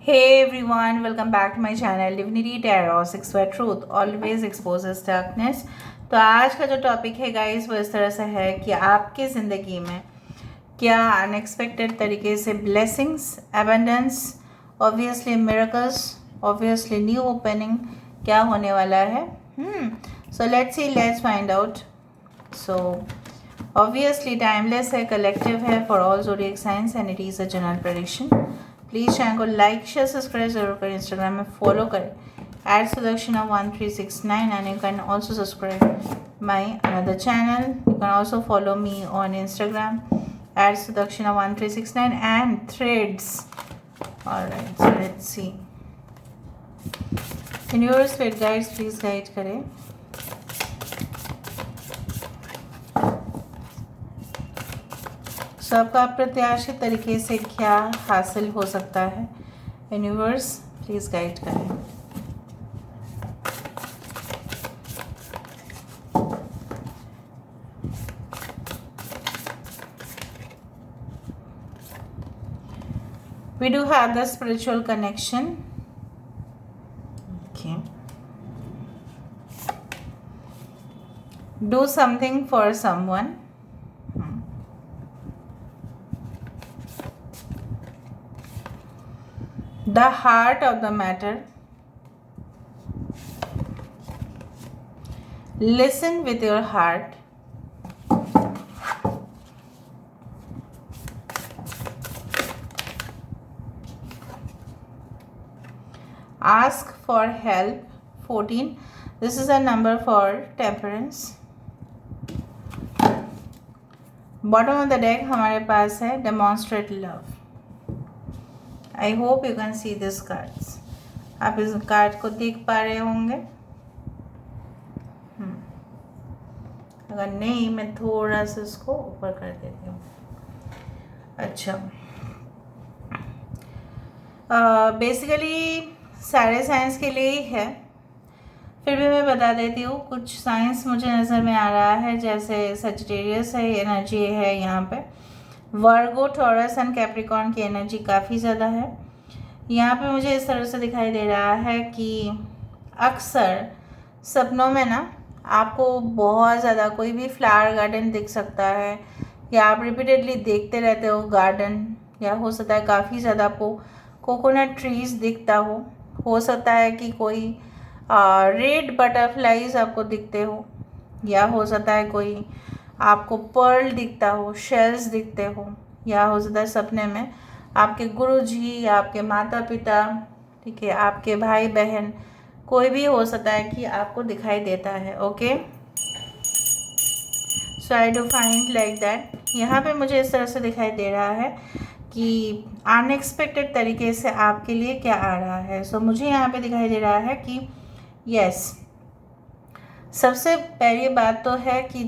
Hey everyone, welcome back to my channel Divinity Tarot 6 where truth always exposes darkness। तो आज का जो topic है गाइस वो इस तरह से है कि आपकी ज़िंदगी में क्या अनएक्सपेक्टेड तरीके से blessings, abundance, obviously miracles, obviously new opening क्या होने वाला है। So let's see, let's find out. So obviously timeless है, कलेक्टिव है for all zodiac science and it is a general prediction. Please channel को लाइक शेयर सब्सक्राइब जरूर करें, Instagram में फॉलो करें @Sudakshina1369 and you can also subscribe my another channel. You can also follow me on Instagram @Sudakshina1369 and Threads. Alright, so let's see. Universe spirit guides, please guide करें। सबका अप्रत्याशित तरीके से क्या हासिल हो सकता है, यूनिवर्स प्लीज़ गाइड करें। We do have the spiritual connection. Okay. Do something for someone. The heart of the matter. Listen with your heart. Ask for help 14. This is a number for temperance. Bottom of the deck हमारे पास है demonstrate love. I hope you can see this cards. आप इस card को देख पा रहे होंगे। अगर नहीं मैं थोड़ा सा इसको ऊपर कर देती हूँ। अच्छा, बेसिकली सारे साइंस के लिए ही है, फिर भी मैं बता देती हूँ। कुछ साइंस मुझे नज़र में आ रहा है, जैसे सजिटेरियस है, एनर्जी है यहाँ पे, वर्गो, टॉरस एंड कैप्रिकॉर्न की एनर्जी काफ़ी ज़्यादा है यहाँ पे। मुझे इस तरह से दिखाई दे रहा है कि अक्सर सपनों में ना आपको बहुत ज़्यादा कोई भी फ्लावर गार्डन दिख सकता है, या आप रिपीटेडली देखते रहते हो गार्डन, या हो सकता है काफ़ी ज़्यादा आपको कोकोनट ट्रीज़ दिखता हो सकता है कि कोई रेड बटरफ्लाइज आपको दिखते हो, या हो सकता है कोई आपको पर्ल दिखता हो, शेल्स दिखते हो, या हो सकता है सपने में आपके गुरुजी या आपके माता पिता, ठीक है, आपके भाई बहन, कोई भी हो सकता है कि आपको दिखाई देता है। Okay, so I do find like that. यहाँ पे मुझे इस तरह से दिखाई दे रहा है कि अनएक्सपेक्टेड तरीके से आपके लिए क्या आ रहा है। सो मुझे यहाँ पे दिखाई दे रहा है कि यस, सबसे पहली बात तो है कि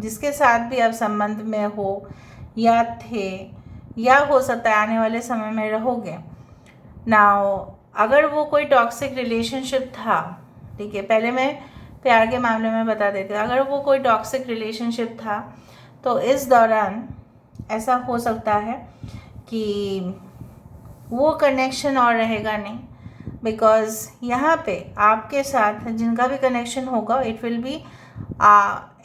जिसके साथ भी आप संबंध में हो या थे, या हो सकता है आने वाले समय में रहोगे नाउ, अगर वो कोई टॉक्सिक रिलेशनशिप था, ठीक है, पहले मैं प्यार के मामले में बता देती हूँ। अगर वो कोई टॉक्सिक रिलेशनशिप था तो इस दौरान ऐसा हो सकता है कि वो कनेक्शन और रहेगा नहीं, बिकॉज यहाँ पे आपके साथ जिनका भी कनेक्शन होगा it will be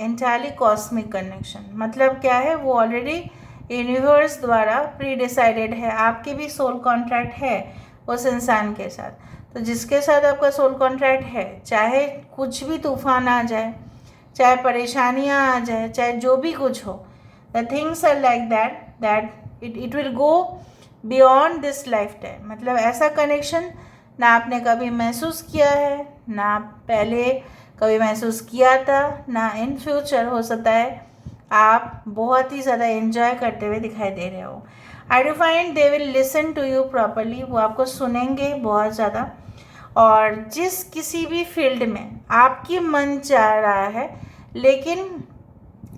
entirely cosmic connection. मतलब क्या है, वो ऑलरेडी यूनिवर्स द्वारा प्री डिसाइडेड है, आपके भी सोल कॉन्ट्रैक्ट है उस इंसान के साथ। तो जिसके साथ आपका सोल कॉन्ट्रैक्ट है, चाहे कुछ भी तूफान आ जाए, चाहे परेशानियाँ आ जाए, चाहे जो भी कुछ हो, the things are like that it will go beyond this lifetime. मतलब ऐसा कनेक्शन ना आपने कभी महसूस किया है, ना पहले कभी महसूस किया था, ना इन फ्यूचर हो सकता है आप बहुत ही ज़्यादा एंजॉय करते हुए दिखाई दे रहे हो। I do find they will listen to you properly, वो आपको सुनेंगे बहुत ज़्यादा, और जिस किसी भी फील्ड में आपकी मन चाह रहा है लेकिन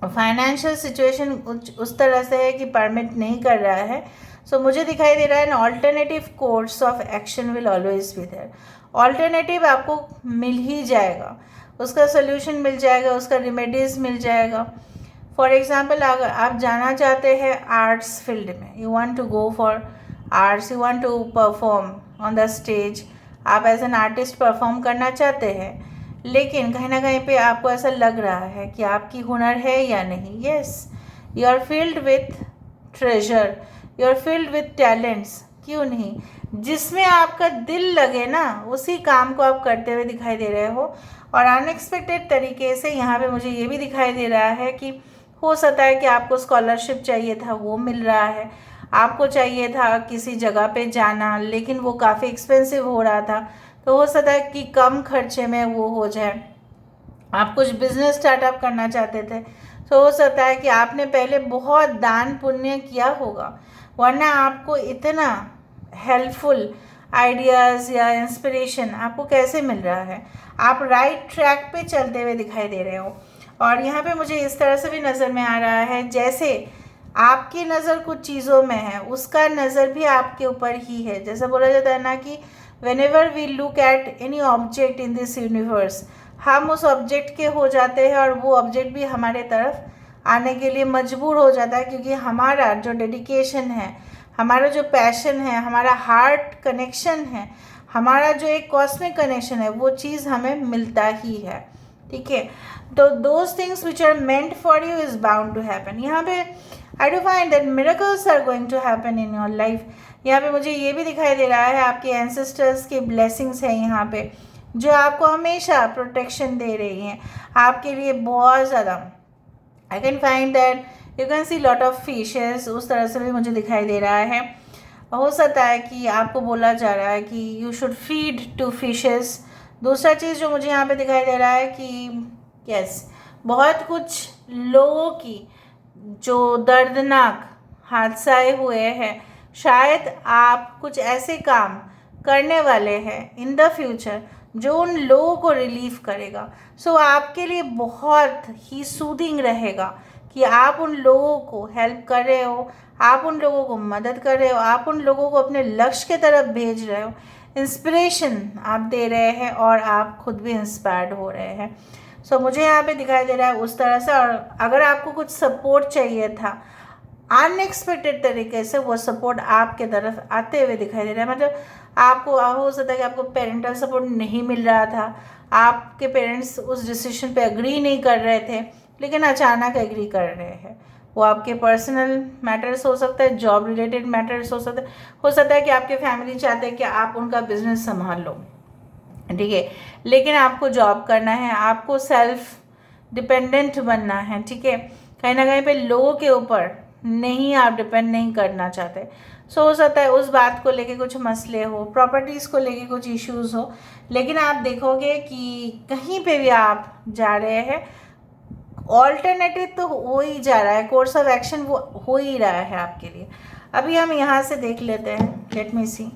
फाइनेंशियल सिचुएशन उस तरह से है कि परमिट नहीं कर रहा है, सो मुझे दिखाई दे रहा है an alternative course of action will always be there. Alternative आपको मिल ही जाएगा, उसका सोल्यूशन मिल जाएगा, उसका रेमेडीज़ मिल जाएगा। फॉर एग्ज़ाम्पल, अगर आप जाना चाहते हैं आर्ट्स फील्ड में, you want to go for arts, you want to perform on the stage, आप एज एन आर्टिस्ट परफॉर्म करना चाहते हैं, लेकिन कहीं ना कहीं पे आपको ऐसा लग रहा है कि आपकी हुनर है या नहीं. Yes, you are filled with treasure, you are filled with talents. क्यों नहीं, जिसमें आपका दिल लगे ना उसी काम को आप करते हुए दिखाई दे रहे हो. और अनएक्सपेक्टेड तरीके से यहाँ पे मुझे ये भी दिखाई दे रहा है कि हो सकता है कि आपको स्कॉलरशिप चाहिए था, वो मिल रहा है. आपको चाहिए था किसी जगह पे जाना, लेकिन वो काफ़ी एक्सपेंसिव हो रहा था, तो हो सकता है कि कम खर्चे में वो हो जाए. आप कुछ बिजनेस स्टार्टअप करना चाहते थे, तो हो सकता है कि आपने पहले बहुत दान पुण्य किया होगा, वरना आपको इतना हेल्पफुल आइडियाज़ या इंस्पिरेशन आपको कैसे मिल रहा है. आप राइट ट्रैक पे चलते हुए दिखाई दे रहे हो. और यहाँ पे मुझे इस तरह से भी नज़र में आ रहा है जैसे आपकी नज़र कुछ चीज़ों में है, उसका नज़र भी आपके ऊपर ही है. जैसा बोला जाता है ना कि whenever we look at any object in this universe, हम उस ऑब्जेक्ट के हो जाते हैं और वो ऑब्जेक्ट भी हमारे तरफ आने के लिए मजबूर हो जाता है, क्योंकि हमारा जो डेडिकेशन है, हमारा जो पैशन है, हमारा हार्ट कनेक्शन है, हमारा जो एक कॉस्मिक कनेक्शन है, वो चीज़ हमें मिलता ही है. ठीक है, तो those things which are meant for you is bound to happen. यहाँ पे I do find that miracles are going to happen in your life. यहाँ पे मुझे ये भी दिखाई दे रहा है आपके एंसेस्टर्स की ब्लेसिंग्स हैं यहाँ पे, जो आपको हमेशा प्रोटेक्शन दे रही हैं आपके लिए बहुत ज़्यादा. I can find that you can see lot of fishes, उस तरह से भी मुझे दिखाई दे रहा है. हो सकता है कि आपको बोला जा रहा है कि you should feed to fishes. दूसरा चीज़ जो मुझे यहाँ पे दिखाई दे रहा है कि यस, बहुत कुछ लोगों की जो दर्दनाक हादसाएं हुए हैं, शायद आप कुछ ऐसे काम करने वाले हैं इन द फ्यूचर जो उन लोगों को रिलीफ करेगा. सो आपके लिए बहुत ही सूदिंग रहेगा कि आप उन लोगों को हेल्प कर रहे हो, आप उन लोगों को मदद कर रहे हो, आप उन लोगों को अपने लक्ष्य के तरफ भेज रहे हो, इंस्पिरेशन आप दे रहे हैं और आप खुद भी इंस्पायर्ड हो रहे हैं. सो मुझे यहाँ पे दिखाई दे रहा है उस तरह से. और अगर आपको कुछ सपोर्ट चाहिए था अनएक्सपेक्टेड तरीके से, वो सपोर्ट आपके तरफ आते हुए दिखाई दे रहा है. मतलब आपको हो सकता है कि आपको पेरेंटल सपोर्ट नहीं मिल रहा था, आपके पेरेंट्स उस डिसीजन पे एग्री नहीं कर रहे थे, लेकिन अचानक एग्री कर रहे हैं. वो आपके पर्सनल मैटर्स हो सकता है, जॉब रिलेटेड मैटर्स हो सकता है कि आपके फैमिली चाहते हैं कि आप उनका बिजनेस संभाल लो. ठीक है, लेकिन आपको जॉब करना है, आपको सेल्फ डिपेंडेंट बनना है. ठीक है, कहीं ना कहीं पे लोगों के ऊपर नहीं, आप डिपेंड नहीं करना चाहते. सो हो सकता है उस बात को लेके कुछ मसले हो, प्रॉपर्टीज़ को लेके कुछ इश्यूज हो, लेकिन आप देखोगे कि कहीं पे भी आप जा रहे हैं, ऑल्टरनेटिव तो हो ही जा रहा है, कोर्स ऑफ एक्शन वो हो ही रहा है आपके लिए. अभी हम यहाँ से देख लेते हैं. Let me see.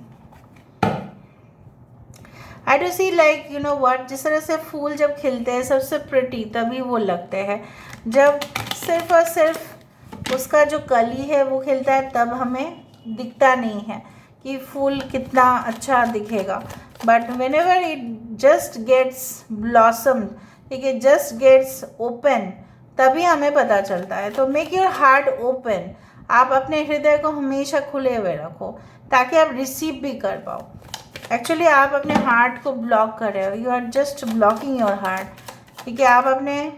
I do see like you know what, जिस तरह से फूल जब खिलते हैं सबसे प्रिटी तभी वो लगते हैं, जब सिर्फ और सिर्फ उसका जो कली है वो खिलता है, तब हमें दिखता नहीं है कि फूल कितना अच्छा दिखेगा. But whenever it just gets blossom, ठीक है, जस्ट गेट्स ओपन, तभी हमें पता चलता है. तो मेक योर हार्ट ओपन. आप अपने हृदय को हमेशा खुले हुए रखो ताकि आप रिसीव भी कर पाओ. एक्चुअली आप अपने हार्ट को ब्लॉक कर रहे हो, you are just blocking your heart. ठीक है, आप अपने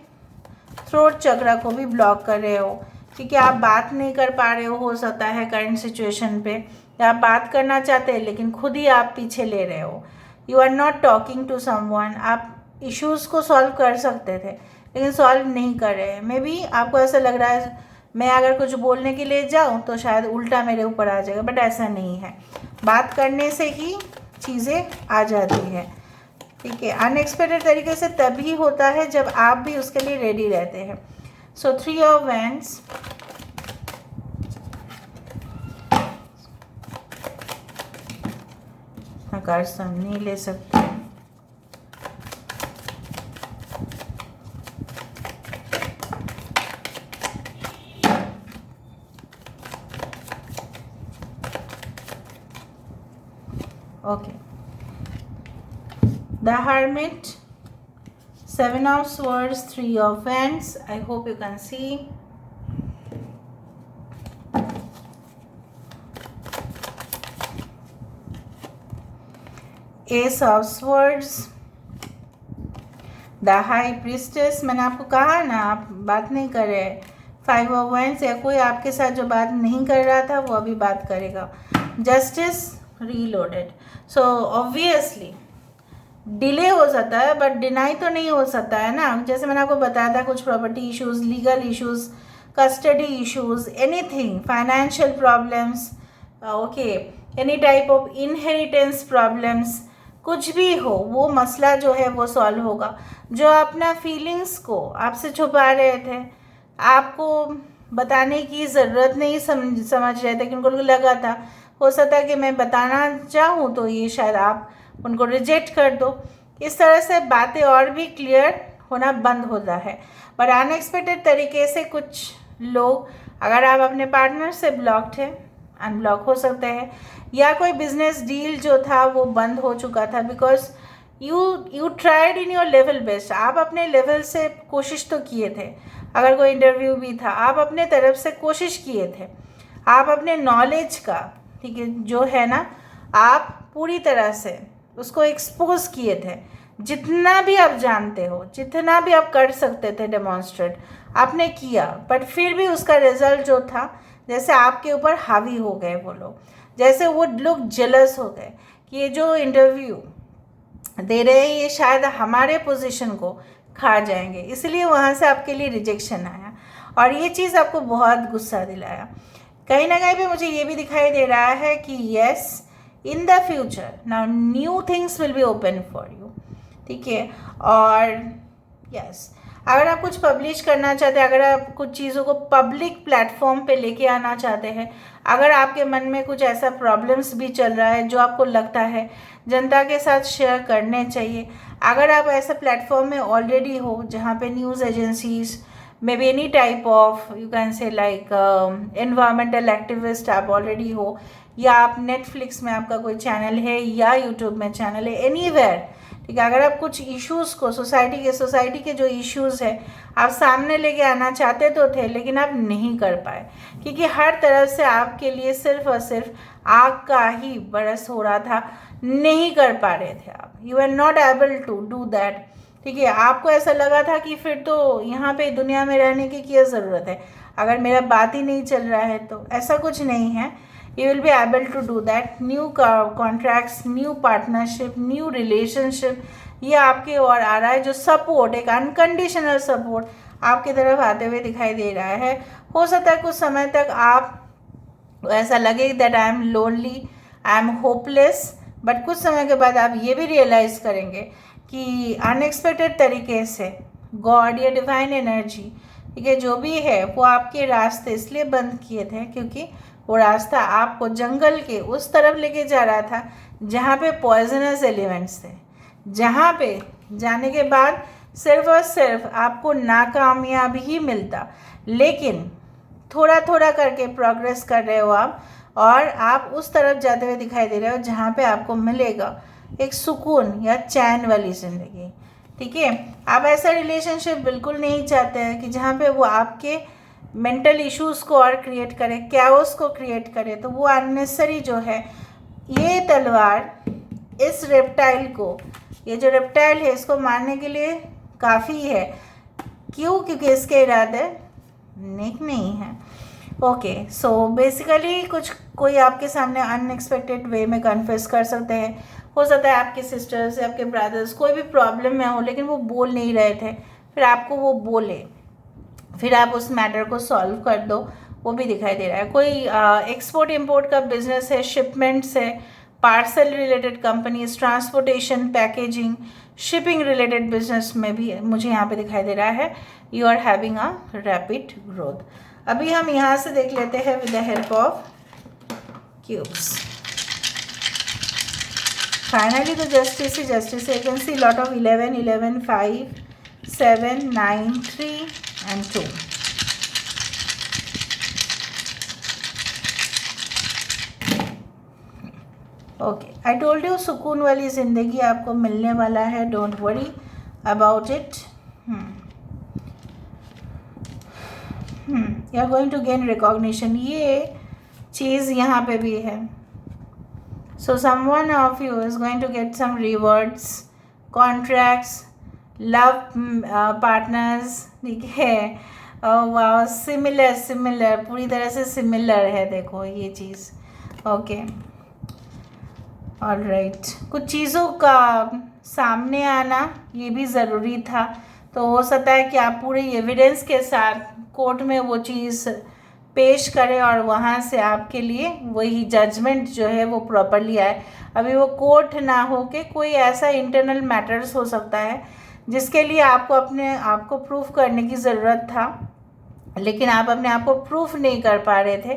थ्रोट चक्र को भी ब्लॉक कर रहे हो, क्योंकि आप बात नहीं कर पा रहे हो सकता है करंट सिचुएशन पे, या आप बात करना चाहते हैं लेकिन खुद ही आप पीछे ले रहे हो. You are not talking to someone. आप इश्यूज़ को सॉल्व कर सकते थे लेकिन सॉल्व नहीं कर रहे हैं. मे बी आपको ऐसा लग रहा है मैं अगर कुछ बोलने के लिए जाऊँ तो शायद उल्टा मेरे ऊपर आ जाएगा, बट ऐसा नहीं है. बात करने से ही चीज़ें आ जाती हैं. ठीक है, अनएक्सपेक्टेड तरीके से तभी होता है जब आप भी उसके लिए रेडी रहते हैं. सो 3 ऑफ वैंड्स, कार्ड नहीं ले सकते. Okay, the Hermit, 7 of Swords, 3 of Wands. I hope you can see. S of swords, the high priestess, मैंने आपको कहा ना आप बात नहीं कर रहे। 5 ऑफ वैंड्स, या कोई आपके साथ जो बात नहीं कर रहा था वो अभी बात करेगा। Justice reloaded. So obviously delay हो सकता है बट डिनाई तो नहीं हो सकता है ना। जैसे मैंने आपको बताया था, कुछ property issues, legal issues, custody issues, anything, financial problems, okay, any type of inheritance problems, कुछ भी हो वो मसला जो है वो सॉल्व होगा। जो अपना फीलिंग्स को आपसे छुपा रहे थे, आपको बताने की ज़रूरत नहीं समझ रहे थे कि उनको लगा था हो सकता है कि मैं बताना चाहूँ तो ये शायद आप उनको रिजेक्ट कर दो। इस तरह से बातें और भी क्लियर होना बंद होता है। पर अनएक्सपेक्टेड तरीके से कुछ लोग, अगर आप अपने पार्टनर से ब्लॉक्ड हैं, अनब्लॉक हो सकते हैं, या कोई बिजनेस डील जो था वो बंद हो चुका था because you tried in your level best. आप अपने लेवल से कोशिश तो किए थे। अगर कोई इंटरव्यू भी था, आप अपने तरफ से कोशिश किए थे। आप अपने नॉलेज का, ठीक है, जो है ना, आप पूरी तरह से उसको एक्सपोज किए थे। जितना भी आप जानते हो, जितना भी आप कर सकते थे डेमॉन्स्ट्रेट, आपने किया। बट फिर भी उसका रिजल्ट जो था, जैसे आपके ऊपर हावी हो गए वो लोग, जैसे वो लोग जेलस हो गए कि ये जो इंटरव्यू दे रहे हैं ये शायद हमारे पोजीशन को खा जाएंगे, इसलिए वहाँ से आपके लिए रिजेक्शन आया। और ये चीज़ आपको बहुत गुस्सा दिलाया। कहीं ना कहीं पे मुझे ये भी दिखाई दे रहा है कि yes, in the future now new things will be open for you, ठीक है। और यस, अगर आप कुछ पब्लिश करना चाहते हैं, अगर आप कुछ चीज़ों को पब्लिक प्लेटफॉर्म पे लेके आना चाहते हैं, अगर आपके मन में कुछ ऐसा प्रॉब्लम्स भी चल रहा है जो आपको लगता है जनता के साथ शेयर करने चाहिए, अगर आप ऐसे प्लेटफॉर्म में ऑलरेडी हो जहाँ पे news agencies, may be any type of, you can say like environmental activist आप ऑलरेडी हो, या आप नेटफ्लिक्स में आपका कोई चैनल है, या यूट्यूब में चैनल है, एनीवेयर, ठीक है। अगर आप कुछ इश्यूज़ को सोसाइटी के जो इश्यूज़ है आप सामने लेके आना चाहते तो थे, लेकिन आप नहीं कर पाए क्योंकि हर तरफ से आपके लिए सिर्फ और सिर्फ आग का ही बरस हो रहा था, नहीं कर पा रहे थे आप। You are not able to do that, ठीक है। आपको ऐसा लगा था कि फिर तो यहाँ पे दुनिया में रहने की क्या ज़रूरत है, अगर मेरा बात ही नहीं चल रहा है तो। ऐसा कुछ नहीं है, you will be able to do that। New contracts, new partnership, new relationship, ये आपके और आ रहा है। जो सपोर्ट, एक अनकंडीशनल सपोर्ट आपकी तरफ आते हुए दिखाई दे रहा है। हो सकता है कुछ समय तक आप ऐसा लगे that I am lonely, I am hopeless, but कुछ समय के बाद आप ये भी रियलाइज़ करेंगे कि अनएक्सपेक्टेड तरीके से गॉड या डिवाइन एनर्जी, ठीक है, जो भी है वो आपके रास्ते इसलिए बंद किए थे क्योंकि वो रास्ता आपको जंगल के उस तरफ लेके जा रहा था जहाँ पे पॉइजनस एलिमेंट्स थे, जहाँ पे जाने के बाद सिर्फ और सिर्फ आपको नाकामयाबी ही मिलता। लेकिन थोड़ा थोड़ा करके प्रोग्रेस कर रहे हो आप, और आप उस तरफ जाते हुए दिखाई दे रहे हो जहाँ पे आपको मिलेगा एक सुकून या चैन वाली ज़िंदगी, ठीक है। आप ऐसा रिलेशनशिप बिल्कुल नहीं चाहते हैं कि जहाँ पे वो आपके मेंटल इश्यूज़ को और क्रिएट करे, कैओस को क्रिएट करे। तो वो अननेसेसरी जो है, ये तलवार इस रेप्टाइल को, ये जो रेप्टाइल है इसको मारने के लिए काफ़ी है। क्यों? क्योंकि इसके इरादे नेक नहीं है। ओके, सो बेसिकली कोई आपके सामने अनएक्सपेक्टेड वे में कन्फेस कर सकते हैं। हो सकता है आपके सिस्टर्स या आपके ब्रदर्स कोई भी प्रॉब्लम में हो, लेकिन वो बोल नहीं रहे थे, फिर आपको वो बोले, फिर आप उस मैटर को सॉल्व कर दो, वो भी दिखाई दे रहा है। कोई एक्सपोर्ट इंपोर्ट का बिजनेस है, शिपमेंट्स है, parcel related companies, transportation, packaging, shipping related business में भी मुझे यहाँ पे दिखाई दे रहा है you are having a rapid growth. अभी हम यहाँ से देख लेते हैं with the help of cubes. Finally तो जस्टिस है, you can see lot of 11, 11, 5, 7, 9, 3 and 2। Okay, I told you सुकून वाली ज़िंदगी आपको मिलने वाला है, don't worry about it. You are going to gain recognition, ये चीज़ यहाँ पे भी है। So someone of you is going to get some rewards, contracts, love partners, ठीक है। वाह, सिमिलर पूरी तरह से सिमिलर है, देखो ये चीज़। ओके, ऑलराइट, कुछ चीज़ों का सामने आना ये भी ज़रूरी था। तो हो सकता है कि आप पूरे एविडेंस के साथ कोर्ट में वो चीज़ पेश करें और वहाँ से आपके लिए वही जजमेंट जो है वो प्रॉपरली आए। अभी वो कोर्ट ना हो के कोई ऐसा इंटरनल मैटर्स हो सकता है जिसके लिए आपको अपने आप को प्रूफ करने की ज़रूरत था, लेकिन आप अपने आप को प्रूफ नहीं कर पा रहे थे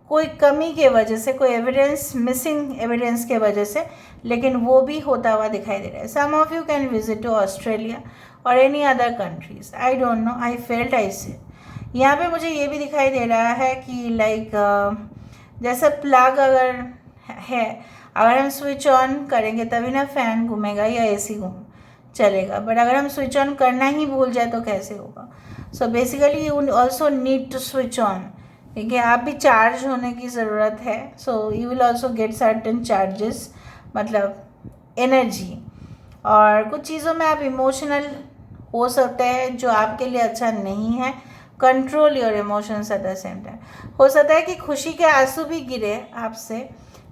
कोई कमी के वजह से, कोई एविडेंस, मिसिंग एविडेंस के वजह से, लेकिन वो भी होता हुआ दिखाई दे रहा है। Some of you can visit to Australia और any other countries, I don't know, I felt I say. यहाँ पे मुझे ये भी दिखाई दे रहा है कि लाइक जैसे प्लग अगर है, अगर हम स्विच ऑन करेंगे तभी ना फ़ैन घूमेगा या एसी चलेगा, बट अगर हम स्विच ऑन करना ही भूल जाए तो कैसे होगा। So basically you also need to switch on, ठीक है। आप भी चार्ज होने की ज़रूरत है। So you will also get certain charges, मतलब एनर्जी। और कुछ चीज़ों में आप इमोशनल हो सकते हैं जो आपके लिए अच्छा नहीं है। Control your emotions at the same time. हो सकता है कि खुशी के आंसू भी गिरे आपसे,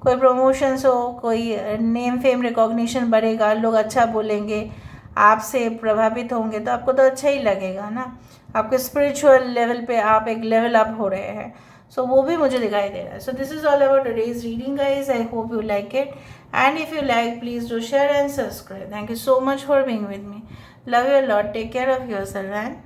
कोई प्रमोशंस हो, कोई नेम फेम रिकॉग्निशन बढ़ेगा, लोग अच्छा बोलेंगे, आपसे प्रभावित होंगे, तो आपको तो अच्छा ही लगेगा ना। आपके स्पिरिचुअल लेवल पे आप एक लेवल अप हो रहे हैं। सो वो भी मुझे दिखाई दे रहा है। So this is all about today's reading guys. I hope you like it, and if you like please do share and subscribe. Thank you so much for being with me. Love you a lot. Take care of yourself and